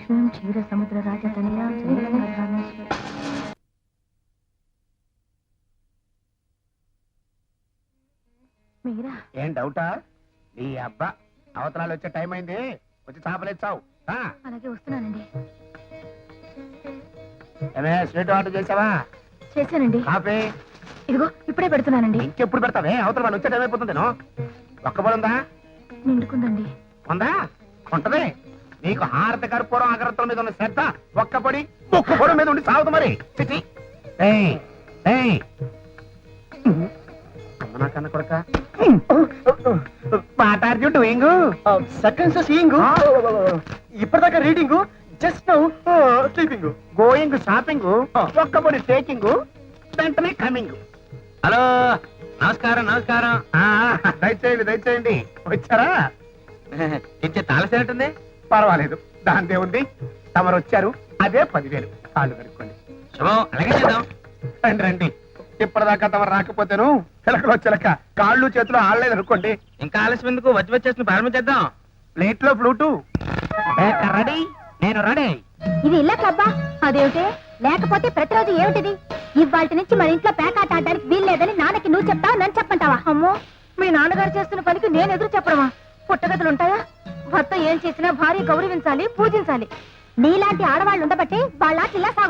లక్ష్మీం క్షీర సముద్ర రాజతనయా శ్రీరంగధామేశ్వరి. మీరా? ఏం డౌటా? నీ అబ్బా అవతరాలు వచ్చే టైం అయింది, వచ్చి చేపలేచ్చావు. అలాగే వస్తున్నానండి. ఏమే స్వీట్ ఆర్డర్ చేసావా? చేశానండి. కాఫీ ఇదిగో ఇప్పుడే పెడుతున్నానండి. ఇంకెప్పుడు పెడతావే? అవతల వాళ్ళు వచ్చే టైం అయిపోతుంది. ఒక్కబడి ఉందా? నిండుకుందండి. ఉందా? ఉంటది. నీకు హారతి కర్పూరం అగరత్తుల మీద ఉన్న శ్రద్ధ ఒక్కపడి ఒక్కపొడి మీద ఉండి సాగుతు మరి. చిచి అమ్మనా కన్న కొడక. What are you doing? Seconds seeing, ఇప్పటిదాకా reading, just now sleeping. Going shopping, ఒక్కపొడి టేకింగ్, వెంటనే కమింగ్. హలో, నమస్కారం నమస్కారం. దయచేయండి దయచేయండి. వచ్చారా? ఇచ్చే తాళసేనట్టుంది. పర్వాలేదు, దాంతే ఉంది. తమరు వచ్చారు, అదే 10,000. కాళ్ళు కడుక్కోండి. శుభం, అలాగే చేద్దాం. రండి రండి. ఇప్పటిదాకా తమరు రాకపోతేను చిలకలు చిలక కాళ్ళు చేతులు ఆడలేదు అనుకోండి. ఇంకా ఆలస్యం ఎందుకు, వచ్చి వచ్చేసి ప్రారంభించేద్దాం. ప్లేట్ లో ఫ్లూటు. రెడీ? నేను రెడీ. ఇది ఇల్ల క్లబ్బా? అదేమిటి? లేకపోతే ప్రతిరోజు ఏమిటిది? ఇవాళ నుంచి మన ఇంట్లో పేకాట ఆడడానికి వీల్లేదని నాన్నకి నువ్వు చెప్తావా, నన్ను చెప్పంటావా? అమ్మో, మీ నాన్నగారు చేస్తున్న పనికి నేను ఎదురు చెప్పడమా? పుట్టగతులు ఉంటాయా? భర్త ఏం చేసినా భార్య గౌరవించాలి, పూజించాలి. నీలాంటి ఆడవాళ్ళు ఉండబట్టి వాళ్ళ ఇలా సాగు